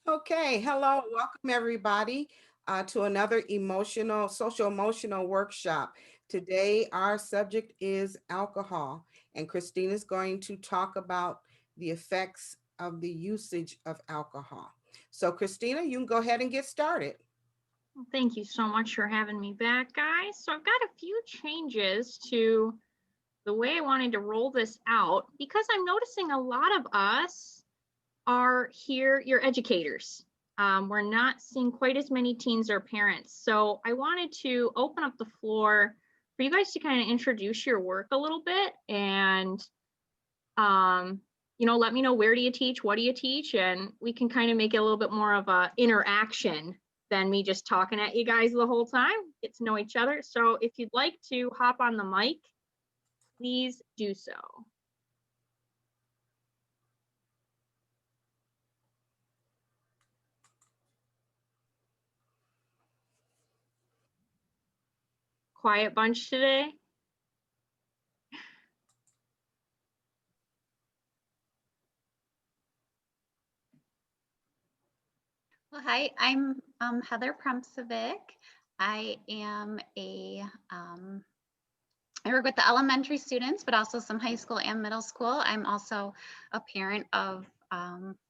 Okay, hello, welcome everybody to another social emotional workshop. Today, our subject is alcohol, and Christina is going to talk about the effects of the usage of alcohol. So, Christina, you can go ahead and get started. Well, thank you so much for having me back, guys. So I've got a few changes to the way I wanted to roll this out because I'm noticing a lot of us are here, you're educators. We're not seeing quite as many teens or parents. So I wanted to open up the floor for you guys to kind of introduce your work a little bit and um, let me know, where do you teach, what do you teach, and we can kind of make it a little bit more of a interaction than me just talking at you guys the whole time. Get to know each other. So if you'd like to hop on the mic, please do so. Quiet bunch today. Well, hi, I'm Heather Premcevic. I am I work with the elementary students, but also some high school and middle school. I'm also a parent of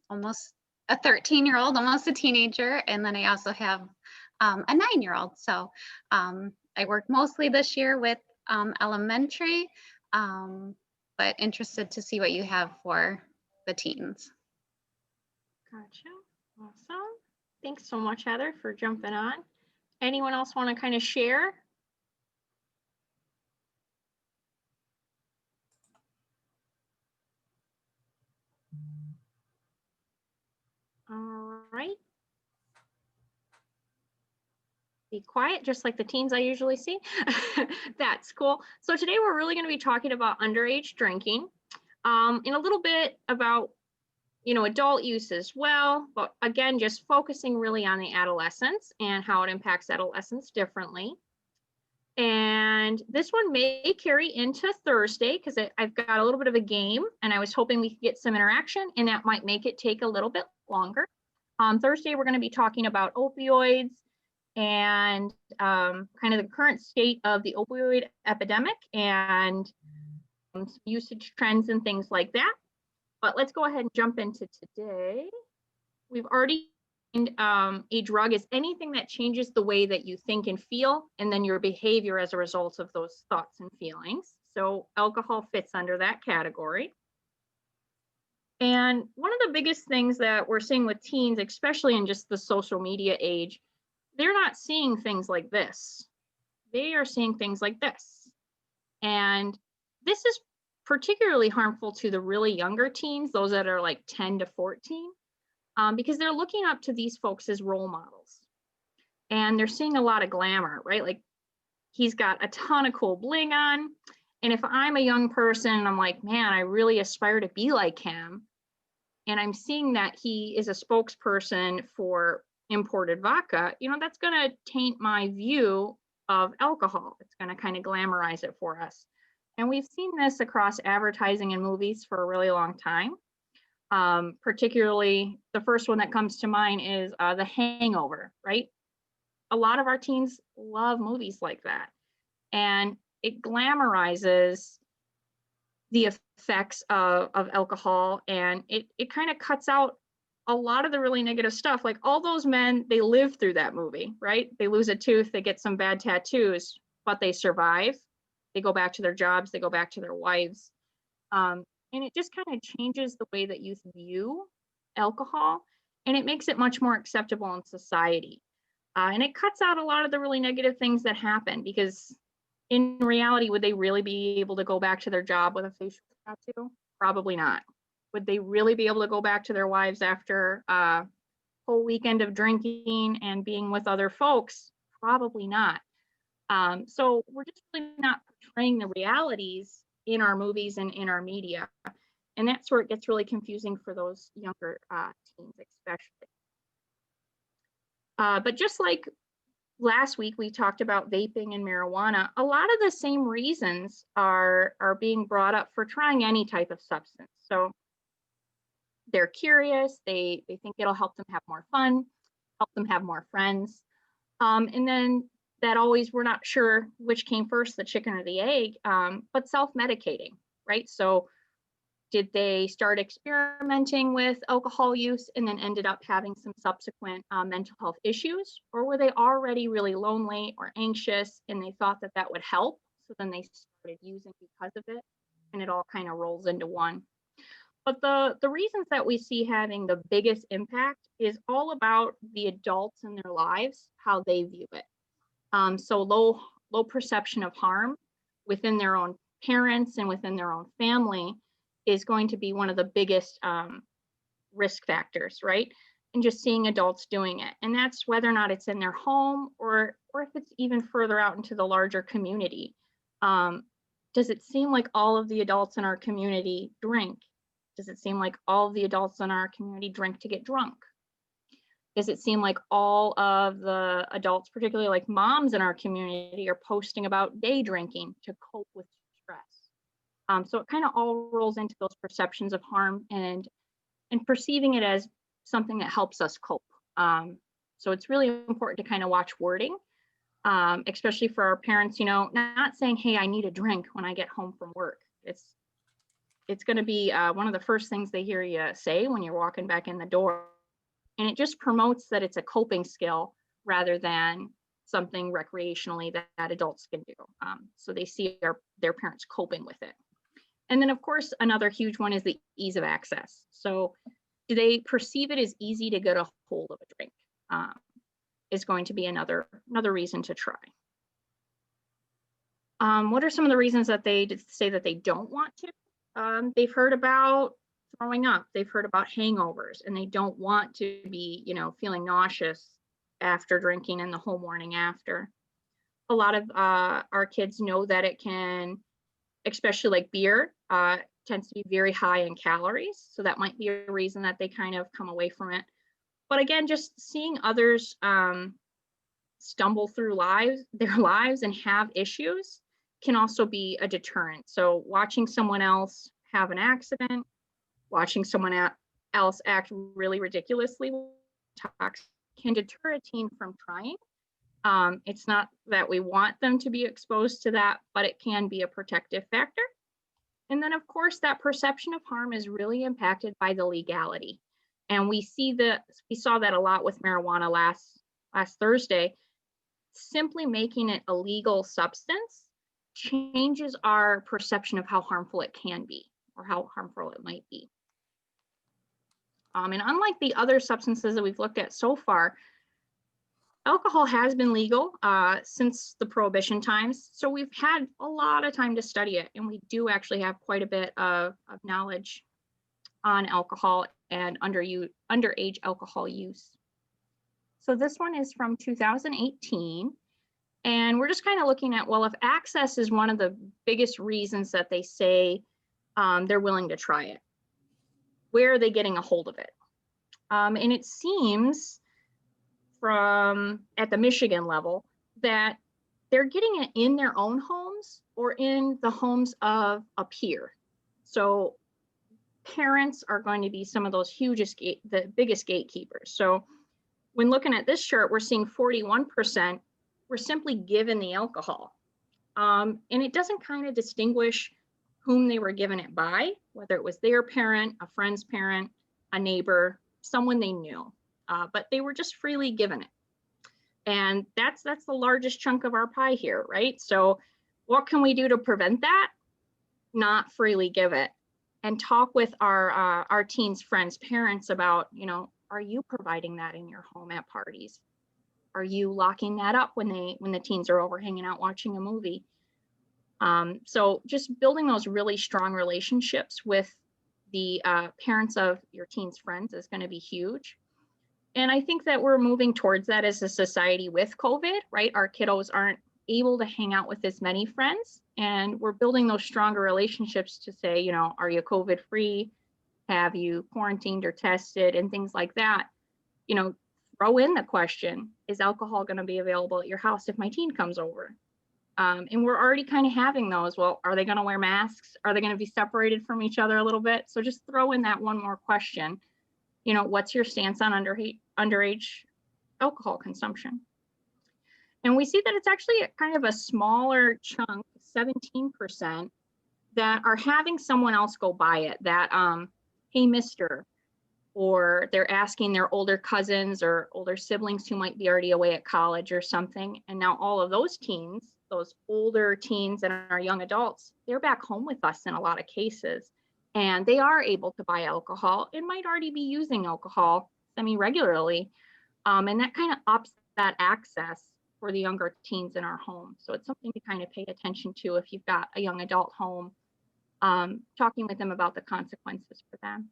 almost a 13-year-old, almost a teenager, and then I also have a 9-year-old. So I work mostly this year with elementary, but interested to see what you have for the teens. Gotcha. Awesome. Thanks so much, Heather, for jumping on. Anyone else want to kind of share? All right. Be quiet, just like the teens I usually see. That's cool. So today we're really going to be talking about underage drinking, in a little bit about adult use as well, but again, just focusing really on the adolescents and how it impacts adolescents differently. And this one may carry into Thursday because I've got a little bit of a game and I was hoping we could get some interaction, and that might make it take a little bit longer. Thursday, we're going to be talking about opioids and kind of the current state of the opioid epidemic and usage trends and things like that. But let's go ahead and jump into today. We've already a drug is anything that changes the way that you think and feel, and then your behavior as a result of those thoughts and feelings. So alcohol fits under that category. And one of the biggest things that we're seeing with teens, especially in just the social media age, they're not seeing things like this. They are seeing things like this. And this is particularly harmful to the really younger teens, those that are like 10 to 14, because they're looking up to these folks as role models. And they're seeing a lot of glamour, right? Like he's got a ton of cool bling on. And if I'm a young person, I'm like, man, I really aspire to be like him. And I'm seeing that he is a spokesperson for imported vodka, that's going to taint my view of alcohol. It's going to kind of glamorize it for us. And we've seen this across advertising and movies for a really long time. Particularly, the first one that comes to mind is The Hangover, right? A lot of our teens love movies like that. And it glamorizes the effects of alcohol, and it kind of cuts out a lot of the really negative stuff. Like all those men, they live through that movie, right? They lose a tooth, they get some bad tattoos, but they survive. They go back to their jobs, they go back to their wives. And it just kind of changes the way that you view alcohol, and it makes it much more acceptable in society. And it cuts out a lot of the really negative things that happen, because in reality, would they really be able to go back to their job with a facial tattoo? Probably not. Would they really be able to go back to their wives after a whole weekend of drinking and being with other folks? Probably not. So we're just really not portraying the realities in our movies and in our media. And that's where it gets really confusing for those younger teens, especially. But just like last week, we talked about vaping and marijuana. A lot of the same reasons are being brought up for trying any type of substance. So They're curious. They think it'll help them have more fun, help them have more friends. And then that always, we're not sure which came first, the chicken or the egg, but self-medicating, right? So did they start experimenting with alcohol use and then ended up having some subsequent mental health issues? Or were they already really lonely or anxious and they thought that that would help? So then they started using because of it, and it all kind of rolls into one. But the reasons that we see having the biggest impact is all about the adults in their lives, how they view it. So low perception of harm within their own parents and within their own family is going to be one of the biggest risk factors, right? And just seeing adults doing it. And that's whether or not it's in their home or if it's even further out into the larger community. Does it seem like all of the adults in our community drink? Does it seem like all of the adults in our community drink to get drunk? Does it seem like all of the adults, particularly like moms in our community, are posting about day drinking to cope with stress? So it kind of all rolls into those perceptions of harm and perceiving it as something that helps us cope. So it's really important to kind of watch wording, especially for our parents, you know, not saying, hey, I need a drink when I get home from work. It's going to be one of the first things they hear you say when you're walking back in the door. And it just promotes that it's a coping skill rather than something recreationally that adults can do. So they see their parents coping with it. And then, of course, another huge one is the ease of access. So do they perceive it as easy to get a hold of a drink? Is going to be another reason to try. What are some of the reasons that they say that they don't want to? They've heard about throwing up, they've heard about hangovers, and they don't want to be, you know, feeling nauseous after drinking and the whole morning after. A lot of our kids know that it can, especially like beer, tends to be very high in calories. So that might be a reason that they kind of come away from it. But again, just seeing others stumble through their lives and have issues can also be a deterrent. So watching someone else have an accident, watching someone else act really ridiculously can deter a teen from trying. It's not that we want them to be exposed to that, but it can be a protective factor. And then, of course, that perception of harm is really impacted by the legality. And we saw that a lot with marijuana last Thursday. Simply making it a legal substance changes our perception of how harmful it can be or how harmful it might be. And unlike the other substances that we've looked at so far, alcohol has been legal since the Prohibition times. So we've had a lot of time to study it, and we do actually have quite a bit of knowledge on alcohol and underage alcohol use. So this one is from 2018. And we're just kind of looking at, well, if access is one of the biggest reasons that they say they're willing to try it, where are they getting a hold of it? And it seems from at the Michigan level that they're getting it in their own homes or in the homes of a peer. So parents are going to be some of those the biggest gatekeepers. So when looking at this chart, we're seeing 41% were simply given the alcohol. And it doesn't kind of distinguish whom they were given it by, whether it was their parent, a friend's parent, a neighbor, someone they knew, but they were just freely given it. And that's the largest chunk of our pie here, right? So what can we do to prevent that? Not freely give it. And talk with our teens' friends, parents about, you know, are you providing that in your home at parties? Are you locking that up when the teens are over hanging out watching a movie? So just building those really strong relationships with the parents of your teens' friends is going to be huge. And I think that we're moving towards that as a society with COVID, right? Our kiddos aren't able to hang out with as many friends, and we're building those stronger relationships to say, you know, are you COVID free? Have you quarantined or tested and things like that? You know, throw in the question, is alcohol going to be available at your house if my teen comes over? And we're already kind of having those. Well, are they going to wear masks? Are they going to be separated from each other a little bit? So just throw in that one more question. You know, what's your stance on underage alcohol consumption? And we see that it's actually kind of a smaller chunk, 17%, that are having someone else go buy it. That, hey, mister, or they're asking their older cousins or older siblings who might be already away at college or something. And now all of those teens, those older teens and our young adults, they're back home with us in a lot of cases. And they are able to buy alcohol and might already be using alcohol semi-regularly. And that kind of ups that access for the younger teens in our home. So it's something to kind of pay attention to if you've got a young adult home, talking with them about the consequences for them.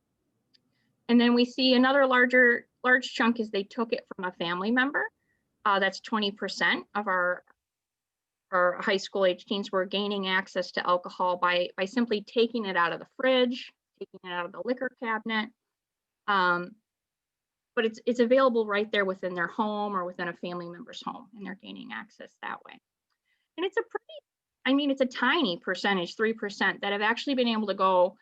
And then we see another large chunk is they took it from a family member. That's 20% of our high school age teens were gaining access to alcohol by simply taking it out of the fridge, taking it out of the liquor cabinet. But it's available right there within their home or within a family member's home, and they're gaining access that way. And it's it's a tiny percentage, 3%, that have actually been able to go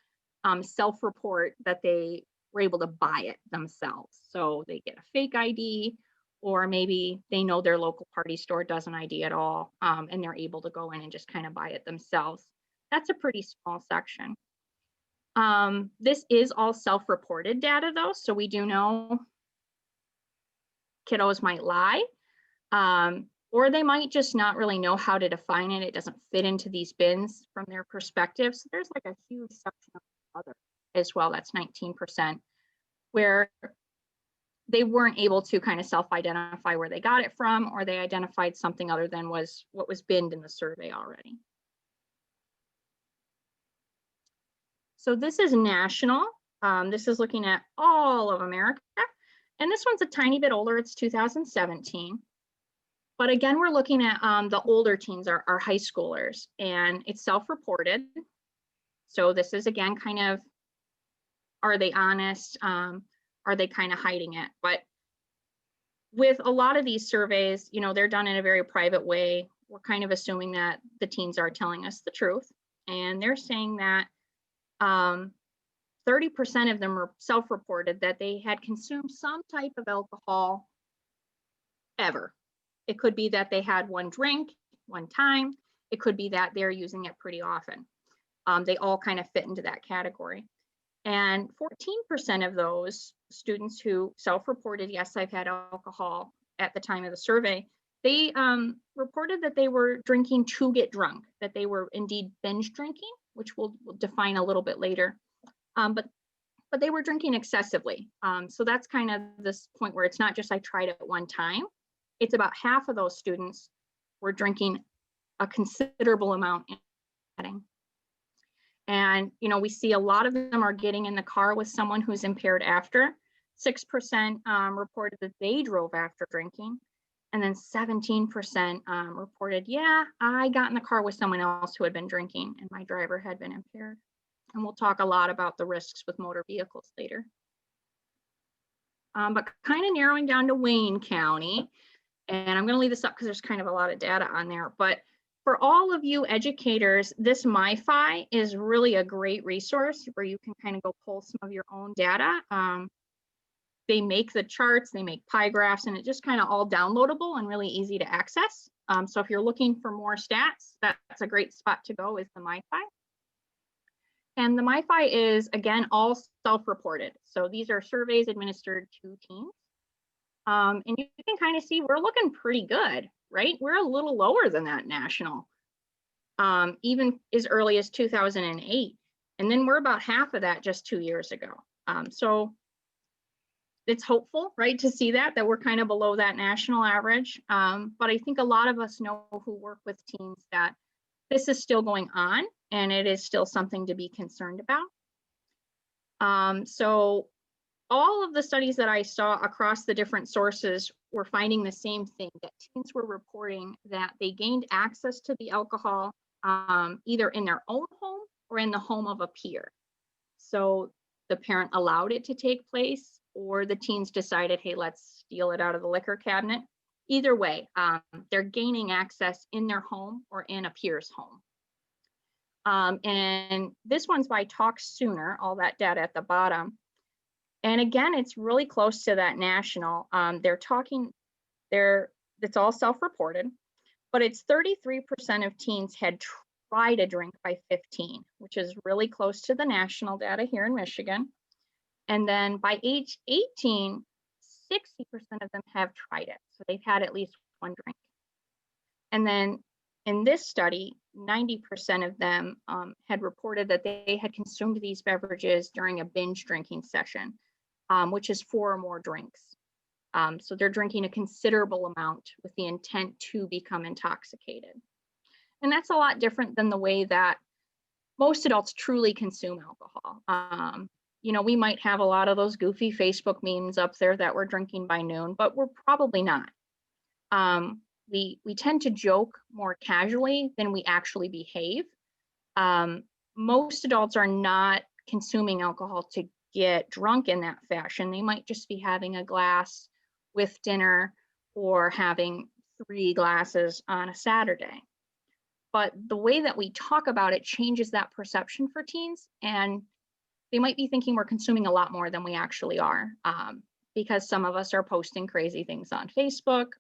self-report that they were able to buy it themselves. So they get a fake ID, or maybe they know their local party store doesn't ID at all, and they're able to go in and just kind of buy it themselves. That's a pretty small section. This is all self-reported data though, so we do know kiddos might lie, or they might just not really know how to define it. It doesn't fit into these bins from their perspective. So there's like a huge section of other as well, that's 19%, where they weren't able to kind of self-identify where they got it from, or they identified something other than what was binned in the survey already. So this is national. This is looking at all of America. And this one's a tiny bit older, it's 2017. But again, we're looking at the older teens, our high schoolers, and it's self-reported. So this is again kind of, are they honest? Are they kind of hiding it? But with a lot of these surveys, you know, they're done in a very private way. We're kind of assuming that the teens are telling us the truth. And they're saying that 30% of them were self-reported that they had consumed some type of alcohol ever. It could be that they had one drink one time. It could be that they're using it pretty often. They all kind of fit into that category. And 14% of those students who self-reported, yes, I've had alcohol at the time of the survey, they reported that they were drinking to get drunk, that they were indeed binge drinking, which we'll define a little bit later. But they were drinking excessively. So that's kind of this point where it's not just I tried it one time. It's about half of those students were drinking a considerable amount in setting. And, you know, we see a lot of them are getting in the car with someone who's impaired after. 6% reported that they drove after drinking. And then 17% reported, yeah, I got in the car with someone else who had been drinking and my driver had been impaired. And we'll talk a lot about the risks with motor vehicles later. But kind of narrowing down to Wayne County, and I'm going to leave this up because there's kind of a lot of data on there. But for all of you educators, this MIPHY is really a great resource where you can kind of go pull some of your own data. They make the charts, they make pie graphs, and it's just kind of all downloadable and really easy to access. So if you're looking for more stats, that's a great spot to go, is the MIPHY. And the MIPHY is, again, all self-reported. So these are surveys administered to teens. And you can kind of see we're looking pretty good, right? We're a little lower than that national, even as early as 2008. And then we're about half of that just 2 years ago. So it's hopeful, right, to see that we're kind of below that national average. But I think a lot of us know who work with teens that this is still going on and it is still something to be concerned about. So all of the studies that I saw across the different sources were finding the same thing, that teens were reporting that they gained access to the alcohol either in their own home or in the home of a peer. So the parent allowed it to take place, or the teens decided, hey, let's steal it out of the liquor cabinet. either way, they're gaining access in their home or in a peer's home. And this one's by Talk Sooner, all that data at the bottom. And again, it's really close to that national. It's all self-reported, but it's 33% of teens had tried a drink by 15, which is really close to the national data here in Michigan. And then by age 18, 60% of them have tried it. So they've had at least one drink. And then in this study, 90% of them had reported that they had consumed these beverages during a binge drinking session, which is 4 or more drinks. So they're drinking a considerable amount with the intent to become intoxicated. And that's a lot different than the way that most adults truly consume alcohol. You know, we might have a lot of those goofy Facebook memes up there that we're drinking by noon, but we're probably not. We tend to joke more casually than we actually behave. Most adults are not consuming alcohol to get drunk in that fashion. They might just be having a glass with dinner or having 3 glasses on a Saturday. But the way that we talk about it changes that perception for teens, and they might be thinking we're consuming a lot more than we actually are, because some of us are posting crazy things on Facebook,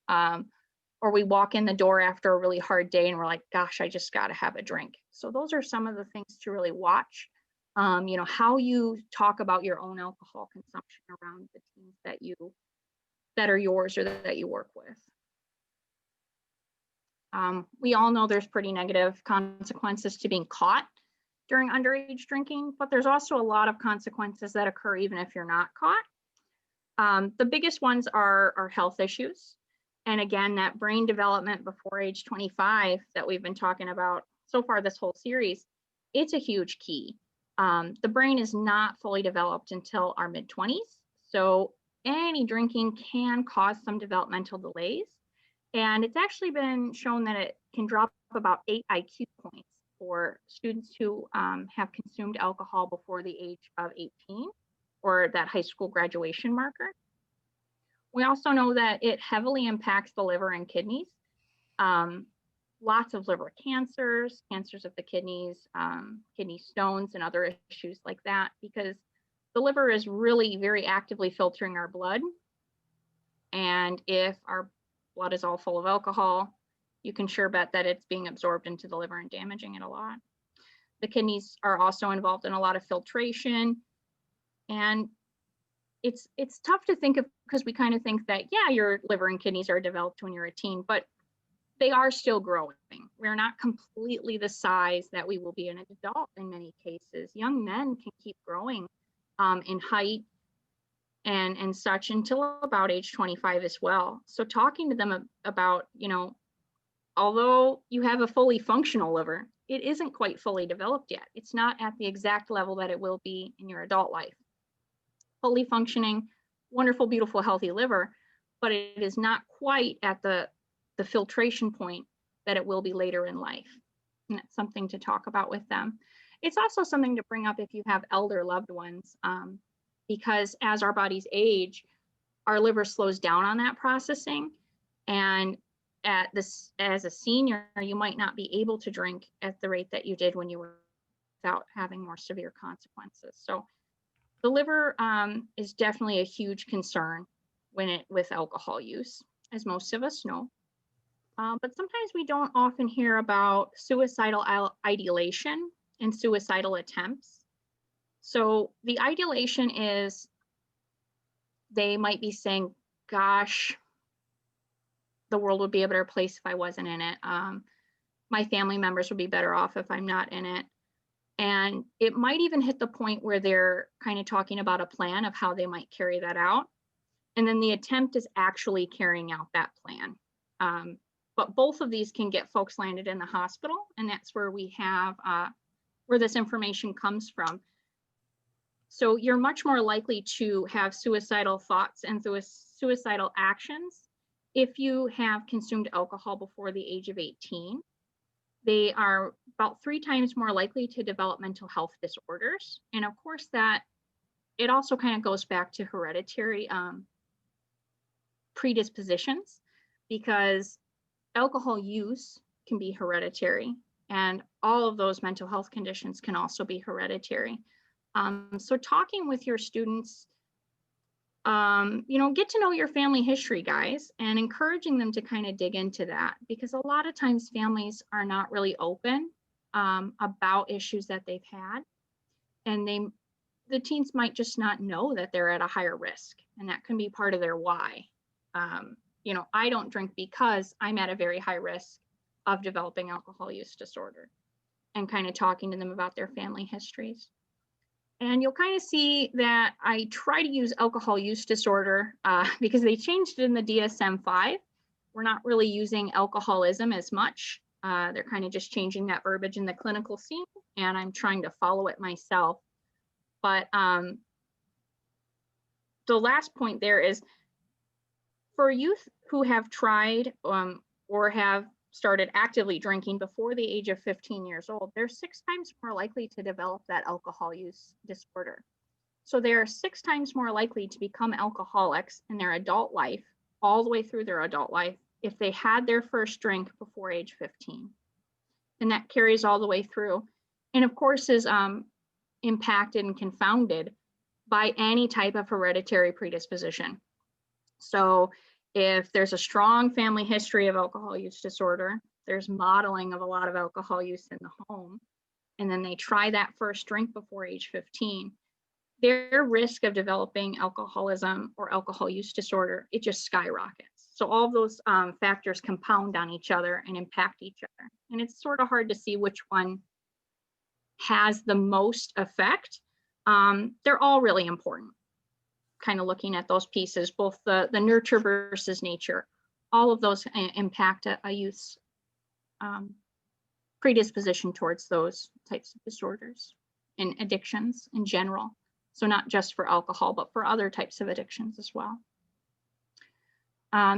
or we walk in the door after a really hard day and we're like, gosh, I just got to have a drink. So those are some of the things to really watch. You know, how you talk about your own alcohol consumption around the teens that are yours or that you work with. We all know there's pretty negative consequences to being caught during underage drinking, but there's also a lot of consequences that occur even if you're not caught. The biggest ones are health issues. And again, that brain development before age 25 that we've been talking about so far this whole series, it's a huge key. The brain is not fully developed until our mid-20s. So any drinking can cause some developmental delays. And it's actually been shown that it can drop about 8 IQ points for students who have consumed alcohol before the age of 18 or that high school graduation marker. We also know that it heavily impacts the liver and kidneys. Lots of liver cancers, cancers of the kidneys, kidney stones, and other issues like that, because the liver is really very actively filtering our blood. And if our blood is all full of alcohol, you can sure bet that it's being absorbed into the liver and damaging it a lot. The kidneys are also involved in a lot of filtration. And it's tough to think of, because we kind of think that, yeah, your liver and kidneys are developed when you're a teen, but they are still growing. We're not completely the size that we will be in an adult in many cases. Young men can keep growing in height and such until about age 25 as well. So talking to them about, you know, although you have a fully functional liver, it isn't quite fully developed yet. It's not at the exact level that it will be in your adult life. Fully functioning, wonderful, beautiful, healthy liver, but it is not quite at the filtration point that it will be later in life. And that's something to talk about with them. It's also something to bring up if you have elder loved ones, because as our bodies age, our liver slows down on that processing. And as a senior, you might not be able to drink at the rate that you did when you were without having more severe consequences. So the liver is definitely a huge concern with alcohol use, as most of us know. But sometimes we don't often hear about suicidal ideation and suicidal attempts. So the ideation is they might be saying, gosh, the world would be a better place if I wasn't in it. My family members would be better off if I'm not in it. And it might even hit the point where they're kind of talking about a plan of how they might carry that out. And then the attempt is actually carrying out that plan. But both of these can get folks landed in the hospital. And that's where we have, where this information comes from. So you're much more likely to have suicidal thoughts and suicidal actions if you have consumed alcohol before the age of 18. They are about 3 times more likely to develop mental health disorders. And of course, that it also kind of goes back to hereditary predispositions. because alcohol use can be hereditary, and all of those mental health conditions can also be hereditary. So talking with your students, get to know your family history, guys, and encouraging them to kind of dig into that, because a lot of times families are not really open about issues that they've had, and the teens might just not know that they're at a higher risk, and that can be part of their why. I don't drink because I'm at a very high risk of developing alcohol use disorder, and kind of talking to them about their family histories. And you'll kind of see that I try to use alcohol use disorder because they changed it in the DSM-5. We're not really using alcoholism as much. They're kind of just changing that verbiage in the clinical scene, and I'm trying to follow it myself. But the last point there is, for youth who have tried or have started actively drinking before the age of 15 years old, they're 6 times more likely to develop that alcohol use disorder. So they're 6 times more likely to become alcoholics in their adult life, all the way through their adult life, if they had their first drink before age 15. And that carries all the way through. And of course is impacted and confounded by any type of hereditary predisposition. So if there's a strong family history of alcohol use disorder, there's modeling of a lot of alcohol use in the home, and then they try that first drink before age 15, their risk of developing alcoholism or alcohol use disorder, it just skyrockets. So all of those factors compound on each other and impact each other. And it's sort of hard to see which one has the most effect. They're all really important. Kind of looking at those pieces, both the nurture versus nature, all of those impact a youth's predisposition towards those types of disorders and addictions in general. So not just for alcohol, but for other types of addictions as well.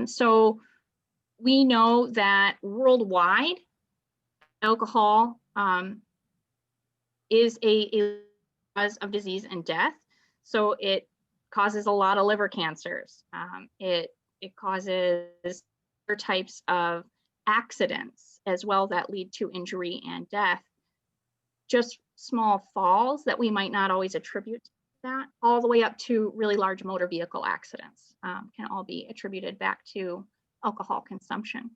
So we know that worldwide, alcohol is a cause of disease and death. So it causes a lot of liver cancers. It causes other types of accidents as well that lead to injury and death. Just small falls that we might not always attribute to that, all the way up to really large motor vehicle accidents can all be attributed back to alcohol consumption.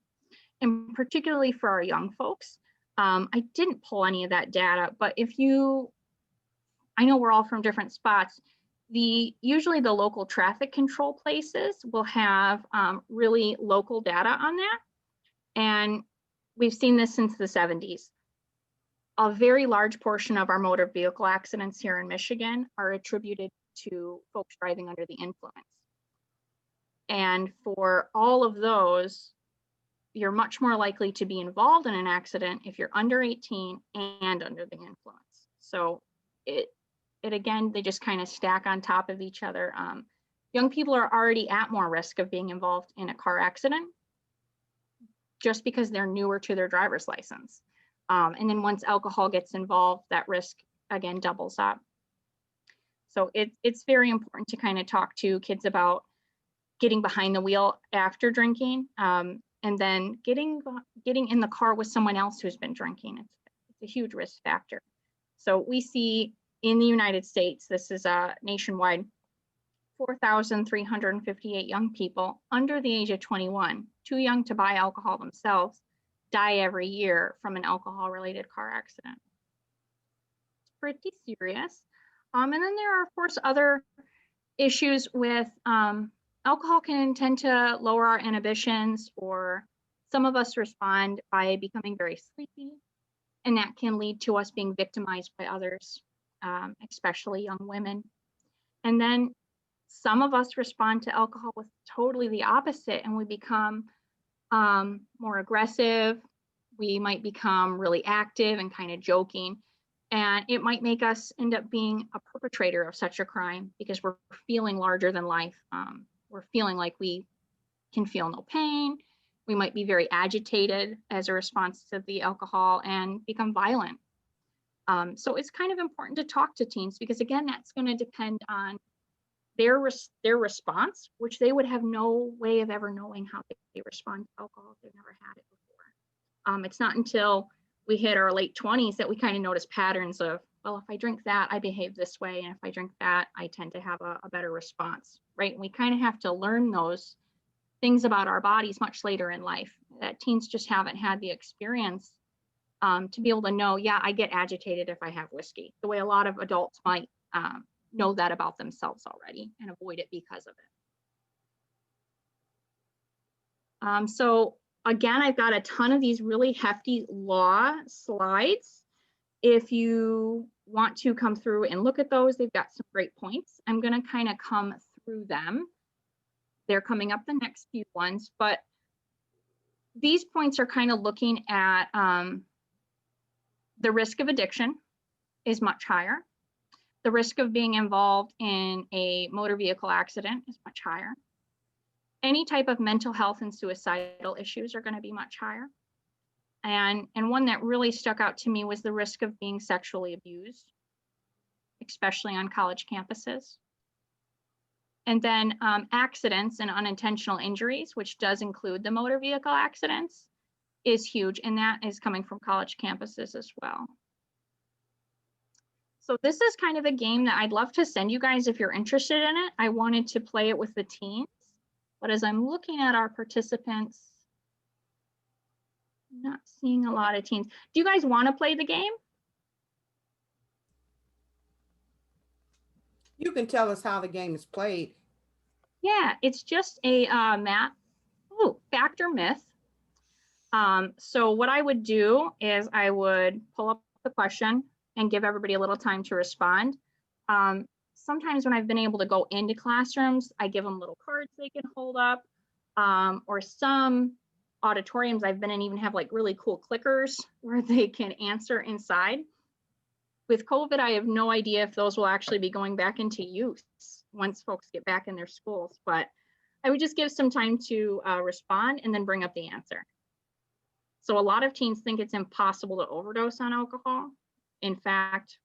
And particularly for our young folks, I didn't pull any of that data, but I know we're all from different spots. Usually the local traffic control places will have really local data on that. And we've seen this since the 70s. A very large portion of our motor vehicle accidents here in Michigan are attributed to folks driving under the influence. And for all of those, you're much more likely to be involved in an accident if you're under 18 and under the influence. So it again, they just kind of stack on top of each other. Young people are already at more risk of being involved in a car accident just because they're newer to their driver's license. And then once alcohol gets involved, that risk again doubles up. So it's very important to kind of talk to kids about getting behind the wheel after drinking, and then getting in the car with someone else who's been drinking. It's a huge risk factor. So we see in the United States, this is nationwide, 4,358 young people under the age of 21, too young to buy alcohol themselves, die every year from an alcohol-related car accident. It's pretty serious. And then there are, of course, other issues with alcohol can tend to lower our inhibitions, or some of us respond by becoming very sleepy, and that can lead to us being victimized by others, especially young women. And then some of us respond to alcohol with totally the opposite, and we become more aggressive. We might become really active and kind of joking, and it might make us end up being a perpetrator of such a crime because we're feeling larger than life. We're feeling like we can feel no pain. We might be very agitated as a response to the alcohol and become violent. So it's kind of important to talk to teens because, again, that's going to depend on their response, which they would have no way of ever knowing how they respond to alcohol if they've never had it before. It's not until we hit our late 20s that we kind of notice patterns of, well, if I drink that, I behave this way. And if I drink that, I tend to have a better response, right? And we kind of have to learn those things about our bodies much later in life that teens just haven't had the experience to be able to know, yeah, I get agitated if I have whiskey, the way a lot of adults might know that about themselves already and avoid it because of it. So again, I've got a ton of these really hefty law slides. If you want to come through and look at those, they've got some great points. I'm going to kind of come through them. They're coming up the next few ones, but these points are kind of looking at the risk of addiction is much higher. The risk of being involved in a motor vehicle accident is much higher. Any type of mental health and suicidal issues are going to be much higher. And one that really stuck out to me was the risk of being sexually abused, especially on college campuses. And then accidents and unintentional injuries, which does include the motor vehicle accidents, is huge. And that is coming from college campuses as well. So this is kind of a game that I'd love to send you guys if you're interested in it. I wanted to play it with the teens, but as I'm looking at our participants, I'm not seeing a lot of teens. Do you guys want to play the game? You can tell us how the game is played. Yeah, it's just a fact or myth. So what I would do is I would pull up the question and give everybody a little time to respond. Sometimes when I've been able to go into classrooms, I give them little cards they can hold up, or some auditoriums I've been in even have like really cool clickers where they can answer inside. With COVID, I have no idea if those will actually be going back into use once folks get back in their schools, but I would just give some time to respond and then bring up the answer. So a lot of teens think it's impossible to overdose on alcohol. In fact,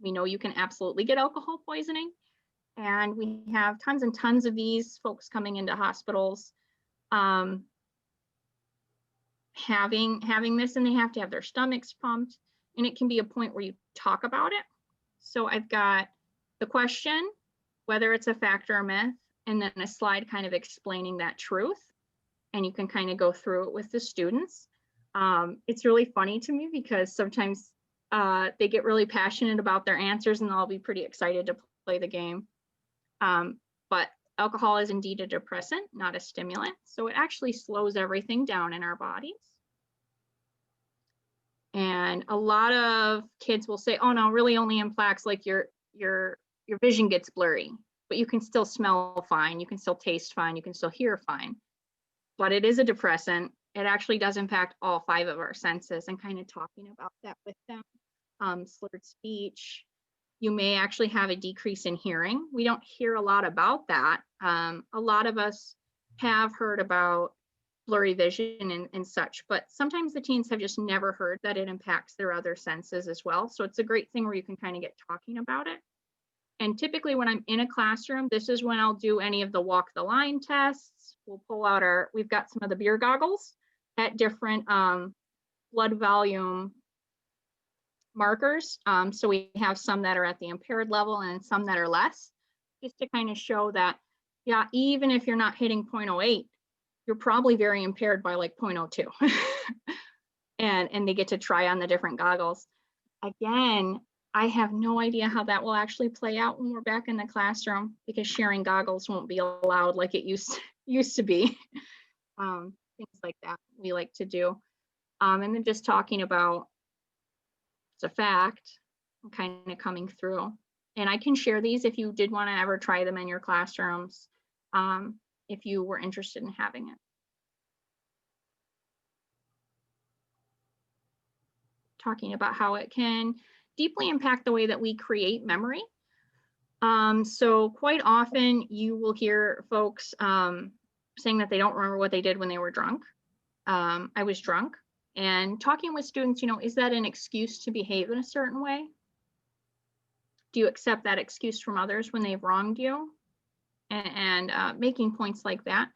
we know you can absolutely get alcohol poisoning, and we have tons and tons of these folks coming into hospitals having this, and they have to have their stomachs pumped, and it can be a point where you talk about it. So I've got the question, whether it's a fact or a myth, and then a slide kind of explaining that truth, and you can kind of go through it with the students. It's really funny to me because sometimes they get really passionate about their answers and they'll be pretty excited to play the game. But alcohol is indeed a depressant, not a stimulant. So it actually slows everything down in our bodies. And a lot of kids will say, oh no, really only impacts like your vision gets blurry, but you can still smell fine, you can still taste fine, you can still hear fine. But it is a depressant. It actually does impact all 5 of our senses, and kind of talking about that with them. Slurred speech, you may actually have a decrease in hearing. We don't hear a lot about that. A lot of us have heard about blurry vision and such, but sometimes the teens have just never heard that it impacts their other senses as well. So it's a great thing where you can kind of get talking about it. And typically when I'm in a classroom, this is when I'll do any of the walk the line tests. We'll pull out we've got some of the beer goggles at different blood volume markers. So we have some that are at the impaired level and some that are less, just to kind of show that, yeah, even if you're not hitting 0.08, you're probably very impaired by like 0.02. and they get to try on the different goggles. Again, I have no idea how that will actually play out when we're back in the classroom, because sharing goggles won't be allowed like it used to be. Things like that we like to do. And then just talking about it's a fact, kind of coming through. And I can share these if you did want to ever try them in your classrooms, if you were interested in having it. Talking about how it can deeply impact the way that we create memory. So quite often you will hear folks saying that they don't remember what they did when they were drunk. I was drunk. And talking with students, is that an excuse to behave in a certain way? Do you accept that excuse from others when they've wronged you? and making points like that.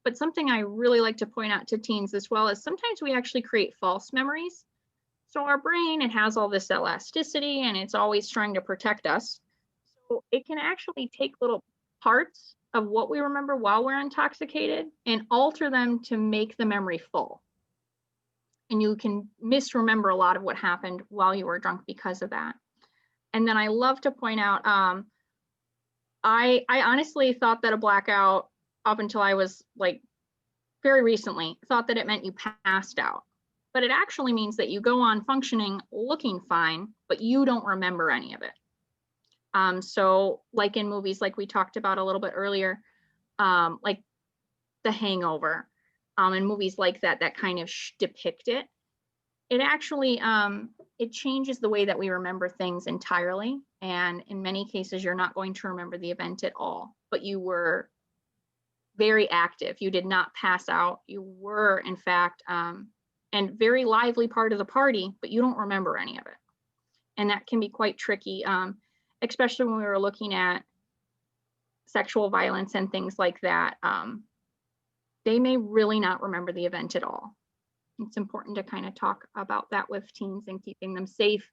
But something I really like to point out to teens as well is sometimes we actually create false memories. So our brain, it has all this elasticity and it's always trying to protect us. So it can actually take little parts of what we remember while we're intoxicated and alter them to make the memory full. And you can misremember a lot of what happened while you were drunk because of that. And then I love to point out, I honestly thought that a blackout up until I was like very recently thought that it meant you passed out, but it actually means that you go on functioning looking fine, but you don't remember any of it. So like in movies, like we talked about a little bit earlier, like The Hangover, and movies like that, that kind of depict it. It actually, it changes the way that we remember things entirely. And in many cases, you're not going to remember the event at all, but you were very active. You did not pass out. You were, in fact, and very lively part of the party, but you don't remember any of it. And that can be quite tricky, especially when we were looking at sexual violence and things like that. They may really not remember the event at all. It's important to kind of talk about that with teens and keeping them safe,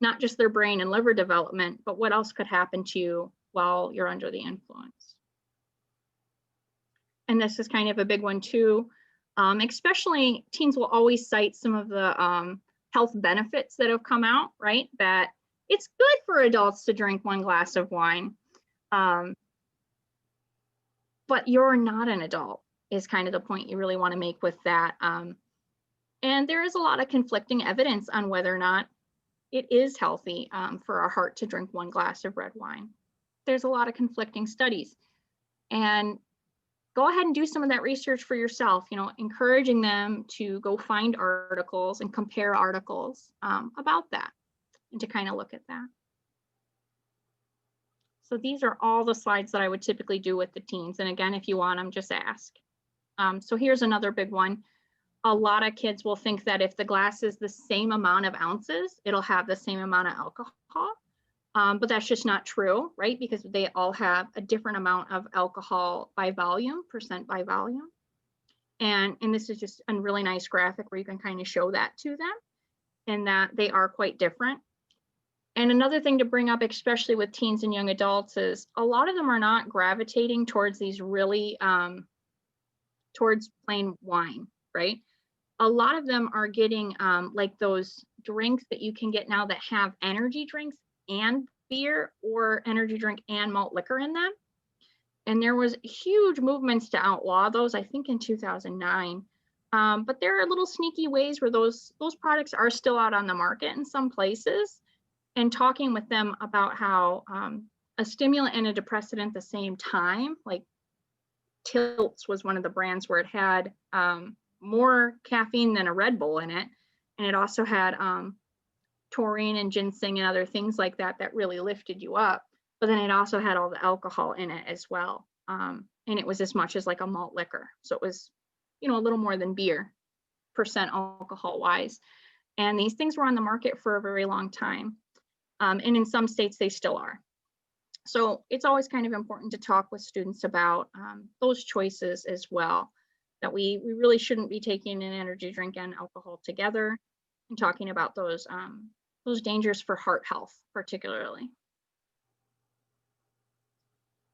not just their brain and liver development, but what else could happen to you while you're under the influence. And this is kind of a big one too. Especially teens will always cite some of the health benefits that have come out, right? That it's good for adults to drink 1 glass of wine. But you're not an adult is kind of the point you really want to make with that. And there is a lot of conflicting evidence on whether or not it is healthy for our heart to drink 1 glass of red wine. There's a lot of conflicting studies. And go ahead and do some of that research for yourself, encouraging them to go find articles and compare articles about that and to kind of look at that. So these are all the slides that I would typically do with the teens. And again, if you want them, just ask. So here's another big one. A lot of kids will think that if the glass is the same amount of ounces, it'll have the same amount of alcohol. But that's just not true, right? Because they all have a different amount of alcohol by volume, percent by volume. And this is just a really nice graphic where you can kind of show that to them and that they are quite different. And another thing to bring up, especially with teens and young adults, is a lot of them are not gravitating towards these really, towards plain wine, right? A lot of them are getting like those drinks that you can get now that have energy drinks and beer or energy drink and malt liquor in them. And there was huge movements to outlaw those, I think in 2009. But there are little sneaky ways where those products are still out on the market in some places, and talking with them about how a stimulant and a depressant at the same time, like Tilts was one of the brands where it had more caffeine than a Red Bull in it. And it also had taurine and ginseng and other things like that that really lifted you up. But then it also had all the alcohol in it as well. And it was as much as like a malt liquor. So it was, a little more than beer percent alcohol wise. And these things were on the market for a very long time. And in some states, they still are. So it's always kind of important to talk with students about those choices as well, that we really shouldn't be taking an energy drink and alcohol together and talking about those dangers for heart health, particularly.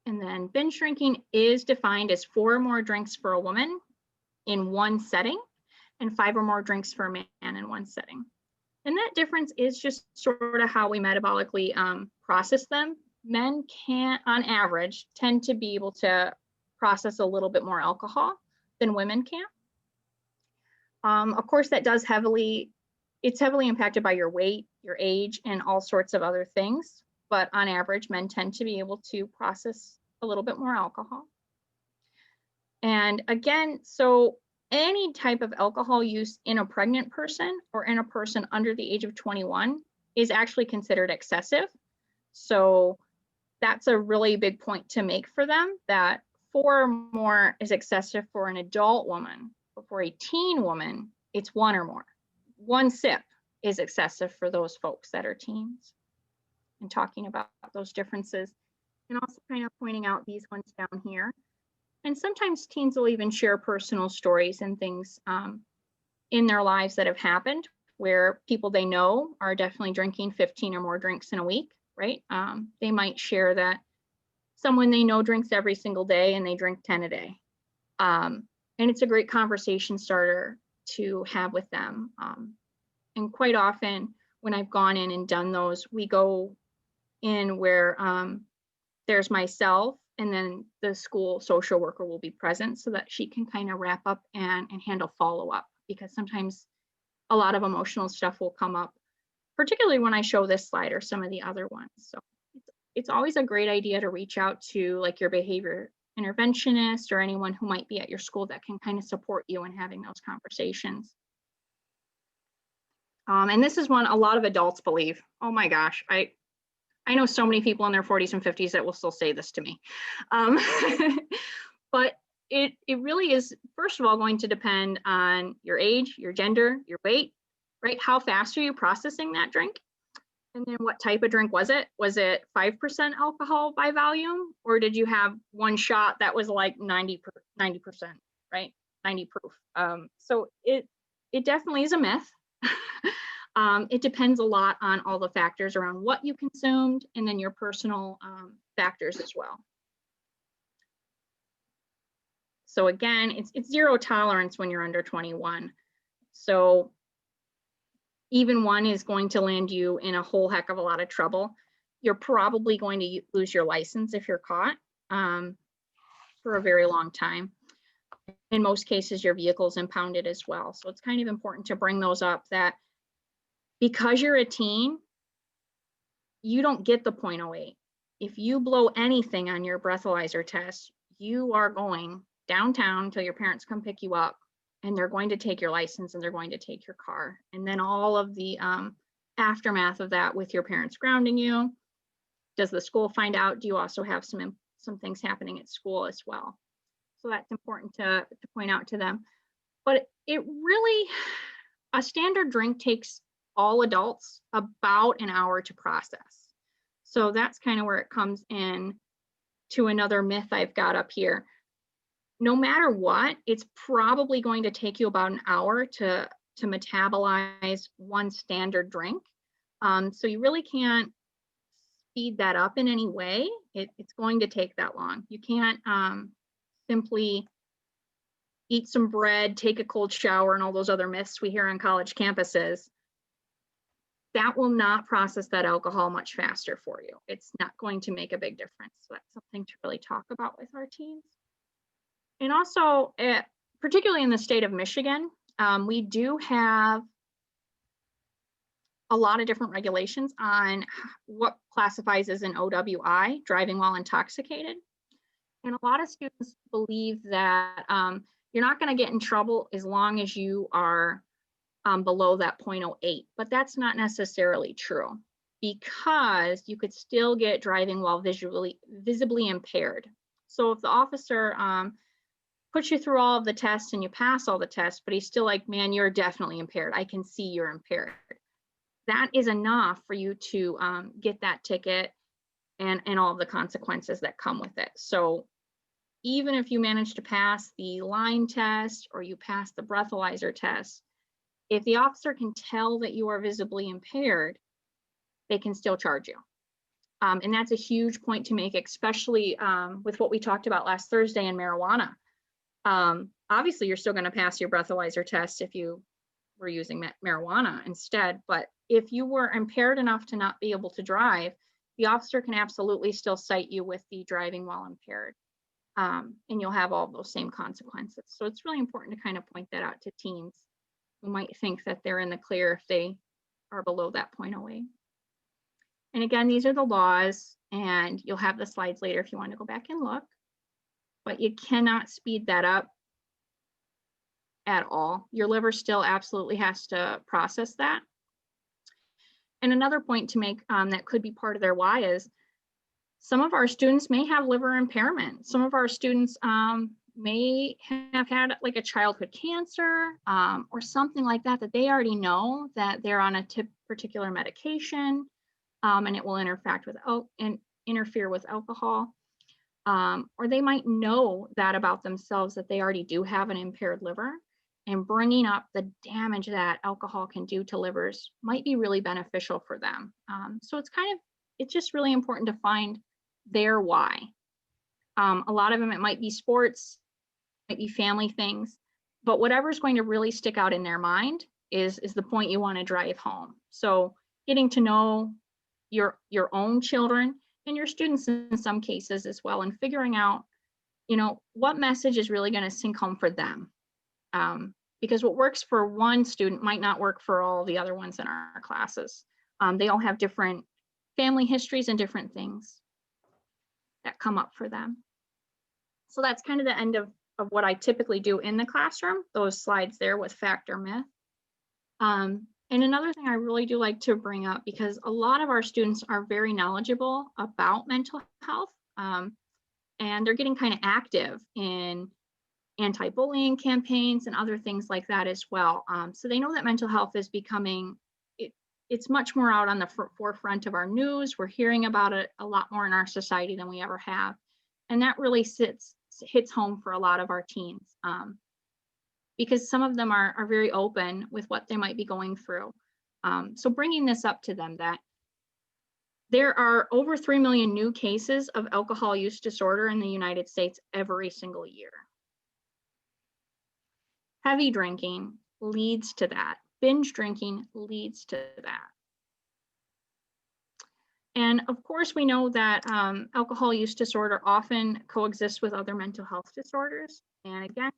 And then binge drinking is defined as 4 or more drinks for a woman in one setting and 5 or more drinks for a man in one setting. And that difference is just sort of how we metabolically process them. Men can, on average, tend to be able to process a little bit more alcohol than women can. Of course, that does it's heavily impacted by your weight, your age, and all sorts of other things. But on average, men tend to be able to process a little bit more alcohol. And again, so any type of alcohol use in a pregnant person or in a person under the age of 21 is actually considered excessive. So that's a really big point to make for them, that 4 or more is excessive for an adult woman, but for a teen woman, it's 1 or more. 1 sip is excessive for those folks that are teens. And talking about those differences. And also kind of pointing out these ones down here. And sometimes teens will even share personal stories and things in their lives that have happened where people they know are definitely drinking 15 or more drinks in a week, right? They might share that someone they know drinks every single day and they drink 10 a day. And it's a great conversation starter to have with them. And quite often when I've gone in and done those, we go in where there's myself and then the school social worker will be present so that she can kind of wrap up and handle follow-up, because sometimes a lot of emotional stuff will come up, particularly when I show this slide or some of the other ones. So it's always a great idea to reach out to like your behavior interventionist or anyone who might be at your school that can kind of support you in having those conversations. And this is one a lot of adults believe. Oh my gosh, I know so many people in their 40s and 50s that will still say this to me. But it really is, first of all, going to depend on your age, your gender, your weight, right? How fast are you processing that drink? And then what type of drink was it? Was it 5% alcohol by volume? Or did you have one shot that was like 90%, right? 90 proof. So it definitely is a myth. It depends a lot on all the factors around what you consumed and then your personal factors as well. So again, it's zero tolerance when you're under 21. So even one is going to land you in a whole heck of a lot of trouble. You're probably going to lose your license if you're caught for a very long time. In most cases, your vehicle is impounded as well. So it's kind of important to bring those up, that because you're a teen, you don't get the 0.08. If you blow anything on your breathalyzer test, you are going downtown until your parents come pick you up, and they're going to take your license and they're going to take your car. And then all of the aftermath of that with your parents grounding you. Does the school find out? Do you also have some things happening at school as well? So that's important to point out to them. But it really, a standard drink takes all adults about an hour to process. So that's kind of where it comes in to another myth I've got up here. No matter what, it's probably going to take you about an hour to metabolize one standard drink. So you really can't speed that up in any way. It's going to take that long. You can't simply eat some bread, take a cold shower, and all those other myths we hear on college campuses. That will not process that alcohol much faster for you. It's not going to make a big difference. So that's something to really talk about with our teens. And also, particularly in the state of Michigan, we do have a lot of different regulations on what classifies as an OWI, driving while intoxicated. And a lot of students believe that you're not going to get in trouble as long as you are below that 0.08, but that's not necessarily true, because you could still get driving while visibly impaired. So if the officer puts you through all of the tests and you pass all the tests, but he's still like, man, you're definitely impaired. I can see you're impaired. That is enough for you to get that ticket and all of the consequences that come with it. So even if you manage to pass the line test or you pass the breathalyzer test, if the officer can tell that you are visibly impaired, they can still charge you. And that's a huge point to make, especially with what we talked about last Thursday in marijuana. Obviously, you're still going to pass your breathalyzer test if you were using marijuana instead. But if you were impaired enough to not be able to drive, the officer can absolutely still cite you with the driving while impaired. And you'll have all those same consequences. So it's really important to kind of point that out to teens who might think that they're in the clear if they are below that 0.08. And again, these are the laws, and you'll have the slides later if you want to go back and look, but you cannot speed that up at all. Your liver still absolutely has to process that. And another point to make that could be part of their why is some of our students may have liver impairment. Some of our students may have had like a childhood cancer or something like that, that they already know that they're on a particular medication and it will interact with, interfere with alcohol, or they might know that about themselves, that they already do have an impaired liver, and bringing up the damage that alcohol can do to livers might be really beneficial for them. So it's just really important to find their why. A lot of them, it might be sports, might be family things, but whatever's going to really stick out in their mind is the point you want to drive home. So getting to know your own children and your students in some cases as well, and figuring out, what message is really going to sink home for them. Because what works for one student might not work for all the other ones in our classes. They all have different family histories and different things that come up for them. So that's kind of the end of what I typically do in the classroom, those slides there with fact or myth. And another thing I really do like to bring up, because a lot of our students are very knowledgeable about mental health, and they're getting kind of active in anti-bullying campaigns and other things like that as well. So they know that mental health is becoming, it's much more out on the forefront of our news. We're hearing about it a lot more in our society than we ever have. And that really hits home for a lot of our teens, because some of them are very open with what they might be going through. So bringing this up to them, that there are over 3 million new cases of alcohol use disorder in the United States every single year. Heavy drinking leads to that. Binge drinking leads to that. And of course, we know that alcohol use disorder often coexists with other mental health disorders. And again,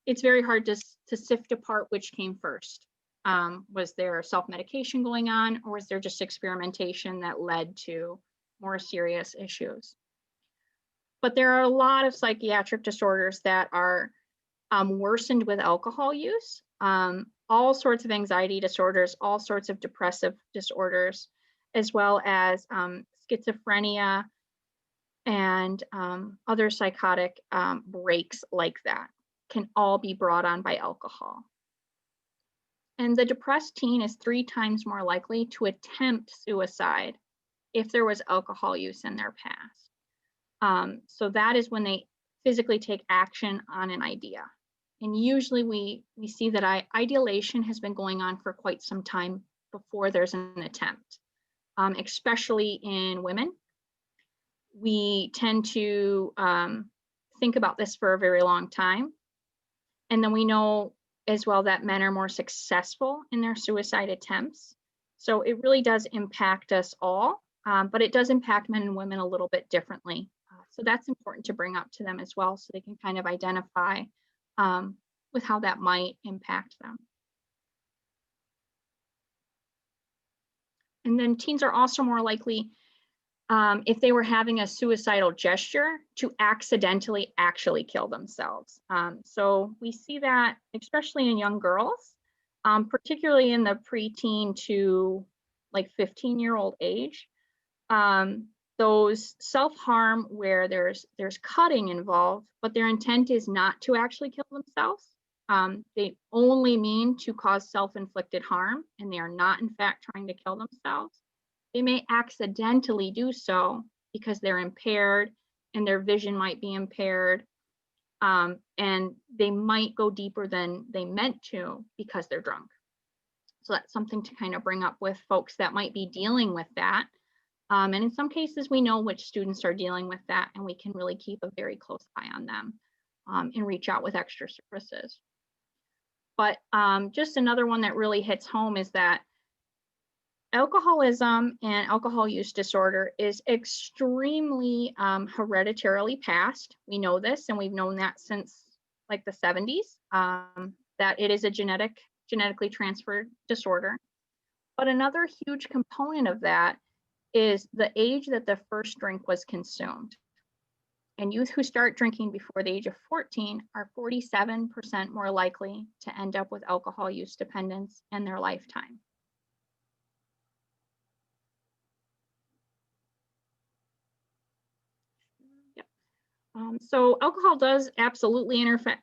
it's very hard to sift apart which came first. Was there self-medication going on, or was there just experimentation that led to more serious issues? But there are a lot of psychiatric disorders that are worsened with alcohol use, all sorts of anxiety disorders, all sorts of depressive disorders, as well as schizophrenia and other psychotic breaks like that can all be brought on by alcohol. And the depressed teen is 3 times more likely to attempt suicide if there was alcohol use in their past. So that is when they physically take action on an idea. And usually we see that ideation has been going on for quite some time before there's an attempt, especially in women. We tend to think about this for a very long time. And then we know as well that men are more successful in their suicide attempts. So it really does impact us all, but it does impact men and women a little bit differently. So that's important to bring up to them as well, so they can kind of identify with how that might impact them. And then teens are also more likely, if they were having a suicidal gesture, to accidentally actually kill themselves. So we see that especially in young girls, particularly in the preteen to like 15-year-old age. Those self-harm where there's cutting involved, but their intent is not to actually kill themselves. They only mean to cause self-inflicted harm, and they are not in fact trying to kill themselves. They may accidentally do so because they're impaired and their vision might be impaired, and they might go deeper than they meant to because they're drunk. So that's something to kind of bring up with folks that might be dealing with that. And in some cases, we know which students are dealing with that, and we can really keep a very close eye on them and reach out with extra services. But just another one that really hits home is that alcoholism and alcohol use disorder is extremely hereditarily passed. We know this, and we've known that since like the 70s, that it is a genetically transferred disorder. But another huge component of that is the age that the first drink was consumed. And youth who start drinking before the age of 14 are 47% more likely to end up with alcohol use dependence in their lifetime. Yep. So alcohol does absolutely interact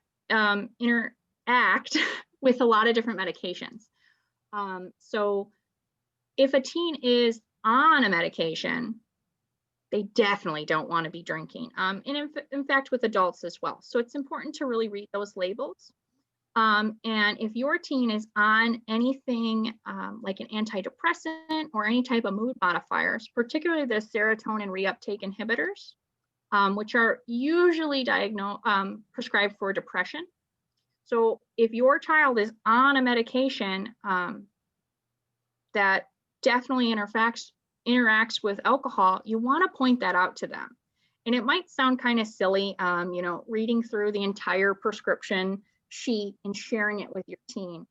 with a lot of different medications. So if a teen is on a medication, they definitely don't want to be drinking. And in fact, with adults as well. So it's important to really read those labels. And if your teen is on anything like an antidepressant or any type of mood modifiers, particularly the serotonin reuptake inhibitors, which are usually prescribed for depression. So if your child is on a medication that definitely interacts with alcohol, you want to point that out to them. And it might sound kind of silly, reading through the entire prescription sheet and sharing it with your teen.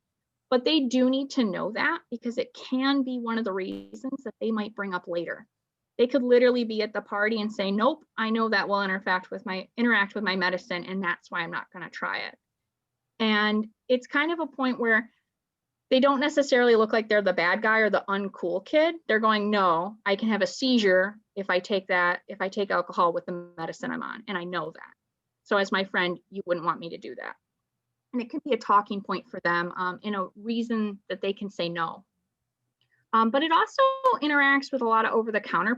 But they do need to know that, because it can be one of the reasons that they might bring up later. They could literally be at the party and say, nope, I know that will interact with my medicine, and that's why I'm not going to try it. And it's kind of a point where they don't necessarily look like they're the bad guy or the uncool kid. They're going, no, I can have a seizure if I take alcohol with the medicine I'm on, and I know that. So as my friend, you wouldn't want me to do that. And it can be a talking point for them, and a reason that they can say no. But it also interacts with a lot of over-the-counter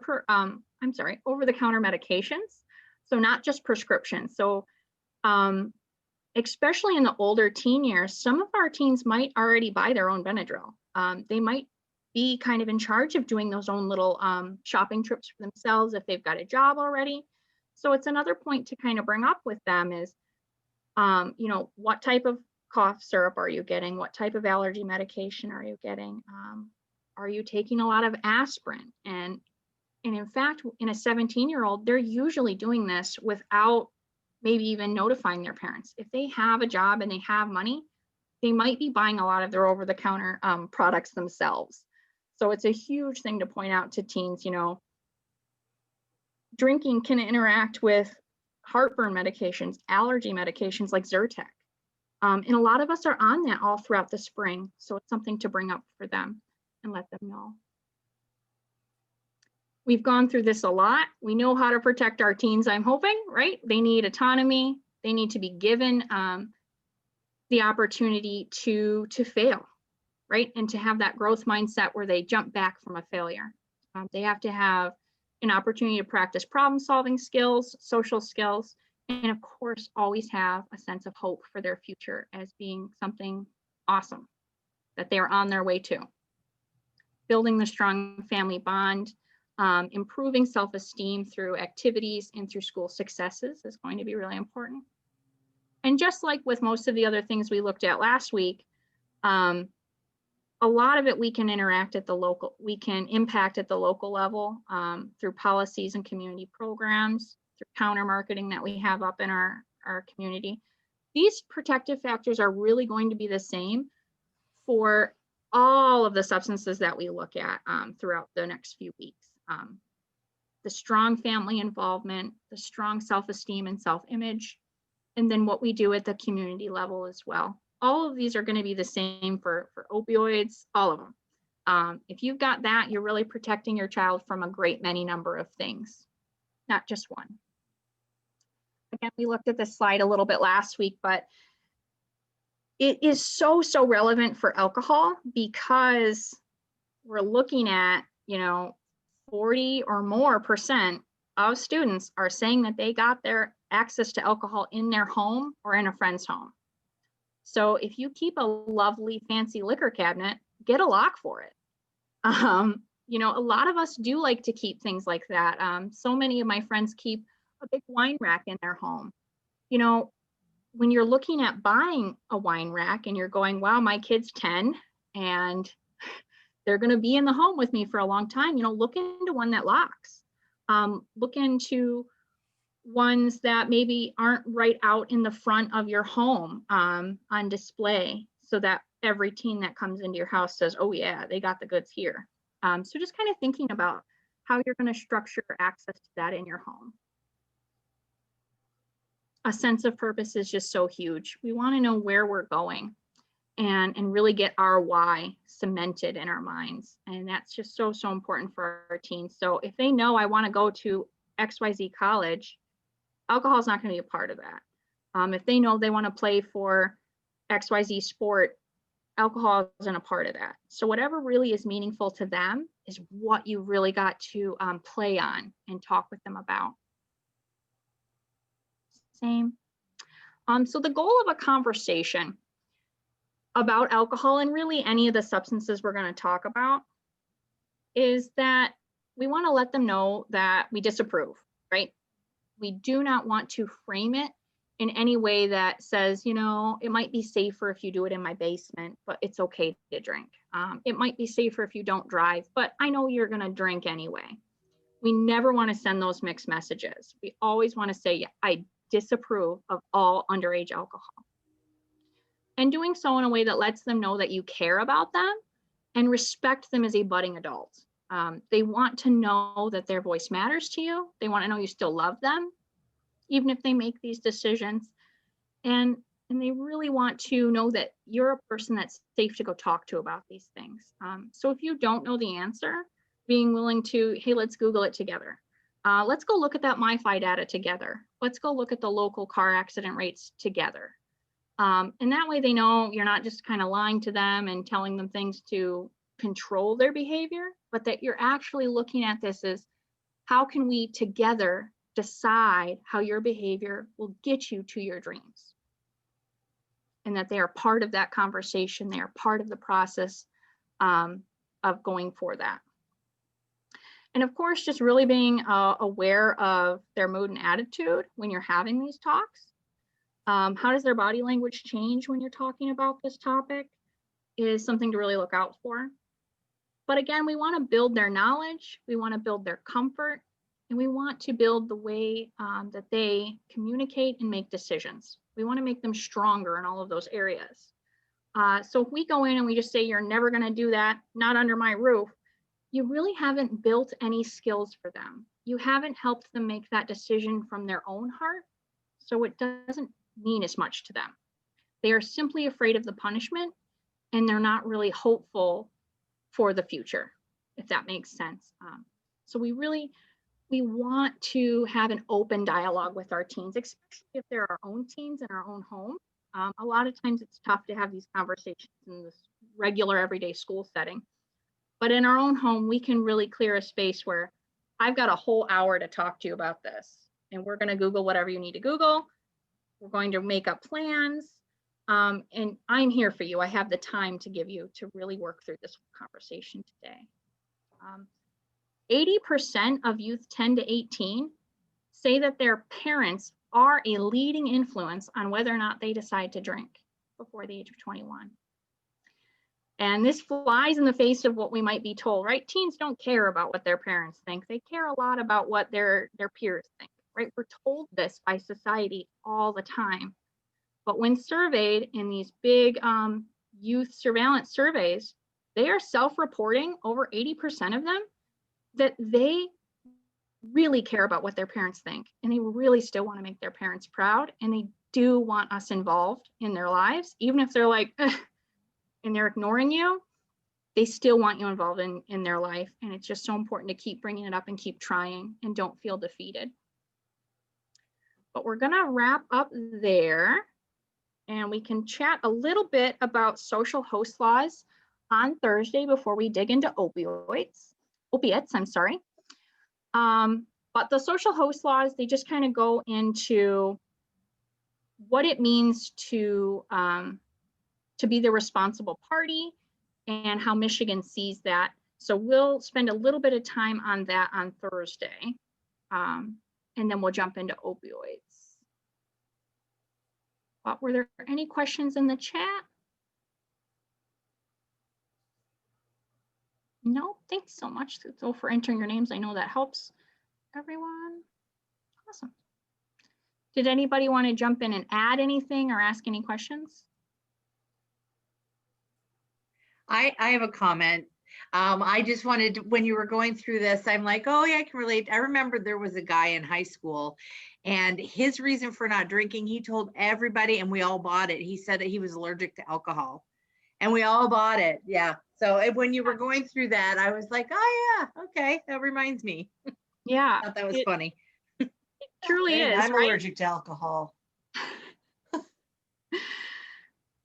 medications. So not just prescriptions. So especially in the older teen years, some of our teens might already buy their own Benadryl. They might be kind of in charge of doing those own little shopping trips for themselves if they've got a job already. So it's another point to kind of bring up with them is, what type of cough syrup are you getting? What type of allergy medication are you getting? Are you taking a lot of aspirin? And in fact, in a 17-year-old, they're usually doing this without maybe even notifying their parents. If they have a job and they have money, they might be buying a lot of their over-the-counter products themselves. So it's a huge thing to point out to teens, drinking can interact with heartburn medications, allergy medications like Zyrtec. And a lot of us are on that all throughout the spring. So it's something to bring up for them and let them know. We've gone through this a lot. We know how to protect our teens, I'm hoping, right? They need autonomy. They need to be given the opportunity to fail, right? And to have that growth mindset where they jump back from a failure. They have to have an opportunity to practice problem-solving skills, social skills, and of course, always have a sense of hope for their future as being something awesome that they are on their way to. Building the strong family bond, improving self-esteem through activities and through school successes is going to be really important. And just like with most of the other things we looked at last week, a lot of it we can impact at the local level through policies and community programs, through counter marketing that we have up in our community. These protective factors are really going to be the same for all of the substances that we look at throughout the next few weeks. The strong family involvement, the strong self-esteem and self-image, and then what we do at the community level as well. All of these are going to be the same for opioids, all of them. If you've got that, you're really protecting your child from a great many number of things, not just one. Again, we looked at this slide a little bit last week, but it is so relevant for alcohol because we're looking at, 40 or more % of students are saying that they got their access to alcohol in their home or in a friend's home. So if you keep a lovely fancy liquor cabinet, get a lock for it. A lot of us do like to keep things like that. So many of my friends keep a big wine rack in their home. When you're looking at buying a wine rack and you're going, wow, my kid's 10 and they're going to be in the home with me for a long time, look into one that locks. Look into ones that maybe aren't right out in the front of your home on display so that every teen that comes into your house says, oh yeah, they got the goods here. So just kind of thinking about how you're going to structure access to that in your home. A sense of purpose is just so huge. We want to know where we're going and really get our why cemented in our minds. And that's just so important for our teens. So if they know I want to go to XYZ college, alcohol is not going to be a part of that. If they know they want to play for XYZ sport, alcohol isn't a part of that. So whatever really is meaningful to them is what you really got to play on and talk with them about. Same. So the goal of a conversation about alcohol and really any of the substances we're going to talk about is that we want to let them know that we disapprove, right? We do not want to frame it in any way that says, you know, it might be safer if you do it in my basement, but it's okay to drink. It might be safer if you don't drive, but I know you're going to drink anyway. We never want to send those mixed messages. We always want to say, yeah, I disapprove of all underage alcohol. And doing so in a way that lets them know that you care about them and respect them as a budding adult. They want to know that their voice matters to you. They want to know you still love them, even if they make these decisions. And they really want to know that you're a person that's safe to go talk to about these things. So if you don't know the answer, being willing to, hey, let's Google it together. Let's go look at that MIPHY data together. Let's go look at the local car accident rates together. And that way they know you're not just kind of lying to them and telling them things to control their behavior, but that you're actually looking at this as how can we together decide how your behavior will get you to your dreams, and that they are part of that conversation. They are part of the process of going for that. And of course, just really being aware of their mood and attitude when you're having these talks. How does their body language change when you're talking about this topic is something to really look out for. But again, we want to build their knowledge, we want to build their comfort, and we want to build the way that they communicate and make decisions. We want to make them stronger in all of those areas. So if we go in and we just say, you're never going to do that, not under my roof, you really haven't built any skills for them. You haven't helped them make that decision from their own heart. So it doesn't mean as much to them. They are simply afraid of the punishment, and they're not really hopeful for the future, if that makes sense. So we want to have an open dialogue with our teens, especially if they're our own teens in our own home. A lot of times it's tough to have these conversations in this regular everyday school setting. But in our own home, we can really clear a space where I've got a whole hour to talk to you about this, and we're going to Google whatever you need to Google. We're going to make up plans. And I'm here for you. I have the time to give you to really work through this conversation today. 80% of youth 10 to 18 say that their parents are a leading influence on whether or not they decide to drink before the age of 21. And this flies in the face of what we might be told, right? Teens don't care about what their parents think. They care a lot about what their peers think, right? We're told this by society all the time. But when surveyed in these big youth surveillance surveys, they are self-reporting, over 80% of them, that they really care about what their parents think, and they really still want to make their parents proud, and they do want us involved in their lives. Even if they're like, and they're ignoring you, they still want you involved in their life. And it's just so important to keep bringing it up and keep trying, and don't feel defeated. But we're going to wrap up there. And we can chat a little bit about social host laws on Thursday before we dig into opiates, I'm sorry. But the social host laws, they just kind of go into what it means to be the responsible party and how Michigan sees that. So we'll spend a little bit of time on that on Thursday, and then we'll jump into opioids. Were there any questions in the chat? No, thanks so much for entering your names. I know that helps everyone. Awesome. Did anybody want to jump in and add anything or ask any questions? I have a comment. I just wanted to, when you were going through this, I'm like, oh yeah, I can relate. I remember there was a guy in high school, and his reason for not drinking, he told everybody, and we all bought it. He said that he was allergic to alcohol, and we all bought it. Yeah. So when you were going through that, I was like, oh yeah, okay, that reminds me. Yeah. I thought that was funny. It truly is. I'm allergic to alcohol.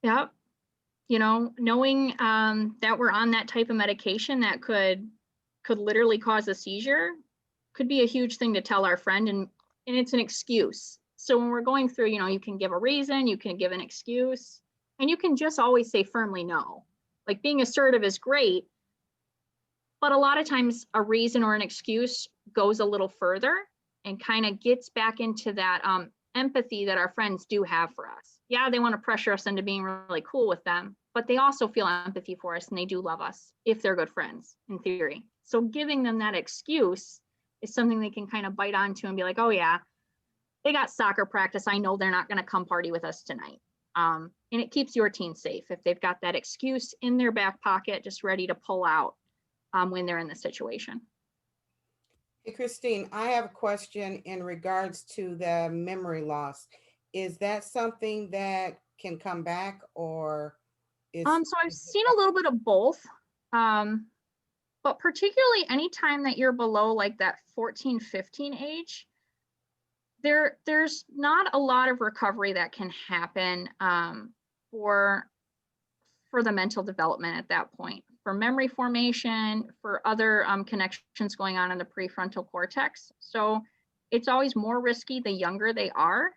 Yep. You know, knowing that we're on that type of medication that could literally cause a seizure could be a huge thing to tell our friend, and it's an excuse. So when we're going through, you know, you can give a reason, you can give an excuse, and you can just always say firmly no. Like, being assertive is great, but a lot of times a reason or an excuse goes a little further and kind of gets back into that empathy that our friends do have for us. Yeah, they want to pressure us into being really cool with them, but they also feel empathy for us, and they do love us if they're good friends, in theory. So giving them that excuse is something they can kind of bite onto and be like, oh yeah, they got soccer practice, I know they're not going to come party with us tonight. And it keeps your teen safe if they've got that excuse in their back pocket, just ready to pull out when they're in the situation. Hey, Christine, I have a question in regards to the memory loss. Is that something that can come back, or is? So I've seen a little bit of both, but particularly anytime that you're below like that 14, 15 age, there's not a lot of recovery that can happen for the mental development at that point, for memory formation, for other connections going on in the prefrontal cortex. So it's always more risky the younger they are.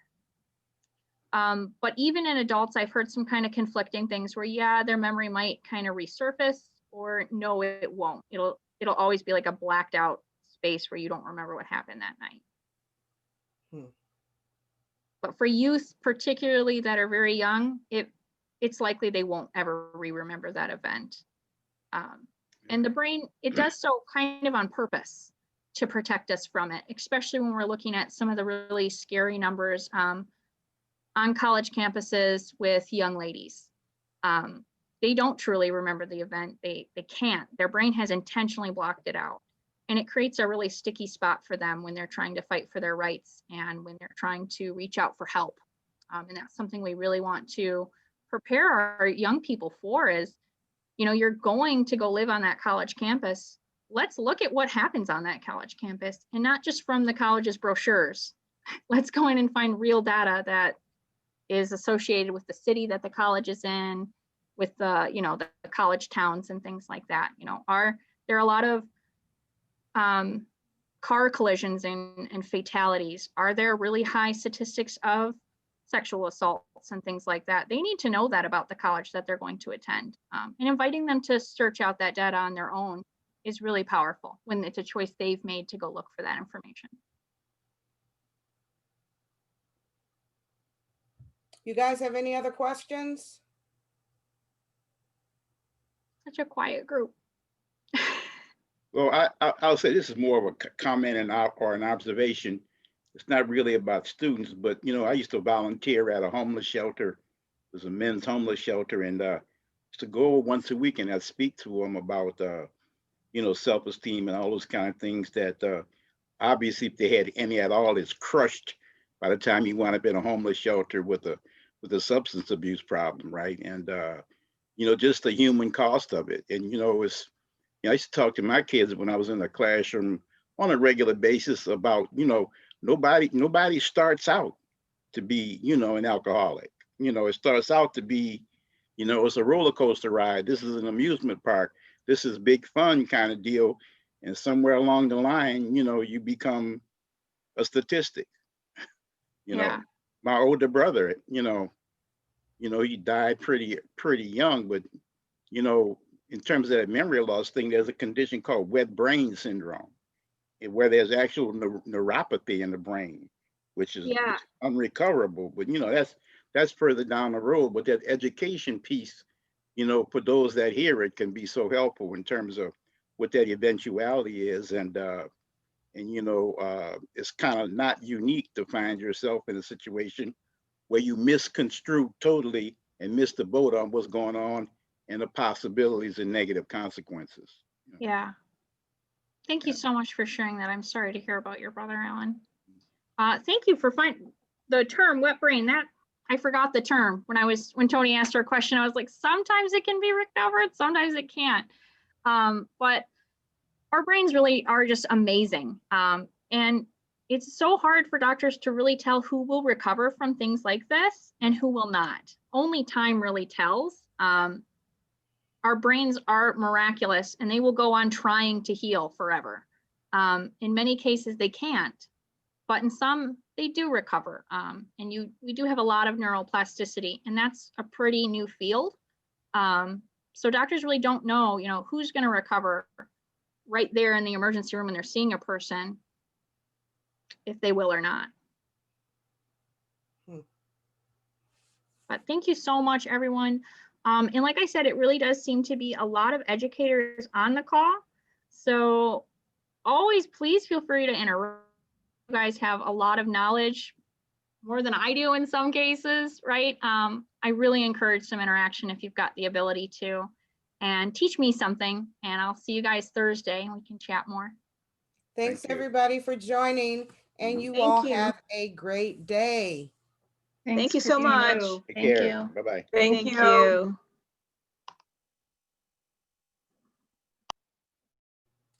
But even in adults, I've heard some kind of conflicting things where, yeah, their memory might kind of resurface, or no, it won't. It'll always be like a blacked out space where you don't remember what happened that night. But for youth, particularly that are very young, it's likely they won't ever remember that event. And the brain, it does so kind of on purpose to protect us from it, especially when we're looking at some of the really scary numbers on college campuses with young ladies. They don't truly remember the event. They can't. Their brain has intentionally blocked it out. And it creates a really sticky spot for them when they're trying to fight for their rights and when they're trying to reach out for help. And that's something we really want to prepare our young people for is, you know, you're going to go live on that college campus. Let's look at what happens on that college campus, and not just from the college's brochures. Let's go in and find real data that is associated with the city that the college is in, with the, you know, the college towns and things like that. You know, there are a lot of car collisions and fatalities? Are there really high statistics of sexual assaults and things like that? They need to know that about the college that they're going to attend. And inviting them to search out that data on their own is really powerful when it's a choice they've made to go look for that information. You guys have any other questions? Such a quiet group. Well, I'll say this is more of a comment or an observation. It's not really about students, but you know, I used to volunteer at a homeless shelter. It was a men's homeless shelter, and to go once a week and I'd speak to them about you know, self-esteem and all those kind of things that obviously, if they had any at all, is crushed by the time you wind up in a homeless shelter with a substance abuse problem, right? And you know, just the human cost of it. And you know, I used to talk to my kids when I was in the classroom on a regular basis about, you know, nobody starts out to be, you know, an alcoholic. You know, it starts out to be, you know, it's a roller coaster ride. This is an amusement park. This is big fun kind of deal. And somewhere along the line, you know, you become a statistic. You know, Yeah. my older brother, you know, he died pretty young, but you know, in terms of that memory loss thing, there's a condition called wet brain syndrome, where there's actual neuropathy in the brain, which is Yeah. unrecoverable. But you know, that's further down the road. But that education piece, you know, for those that hear it, can be so helpful in terms of what that eventuality is, and you know, it's kind of not unique to find yourself in a situation where you misconstrue totally and miss the boat on what's going on and the possibilities and negative consequences. Yeah. Thank you so much for sharing that. I'm sorry to hear about your brother, Alan. Thank you for finding the term wet brain. That I forgot the term when Toni asked her a question. I was like, sometimes it can be recovered, sometimes it can't. But our brains really are just amazing. And it's so hard for doctors to really tell who will recover from things like this and who will not. Only time really tells. Our brains are miraculous and they will go on trying to heal forever. In many cases, they can't, but in some, they do recover. And we do have a lot of neuroplasticity, and that's a pretty new field. So doctors really don't know, who's going to recover right there in the emergency room when they're seeing a person, if they will or not. But thank you so much, everyone. And like I said, it really does seem to be a lot of educators on the call. So always please feel free to interrupt. You guys have a lot of knowledge, more than I do in some cases, right? I really encourage some interaction if you've got the ability to, and teach me something. And I'll see you guys Thursday and we can chat more. Thanks, Thank you. everybody, for joining, and you Thank all you. have a great day. Thank you so much. You. Take Thank care. you. Bye-bye. Thank you.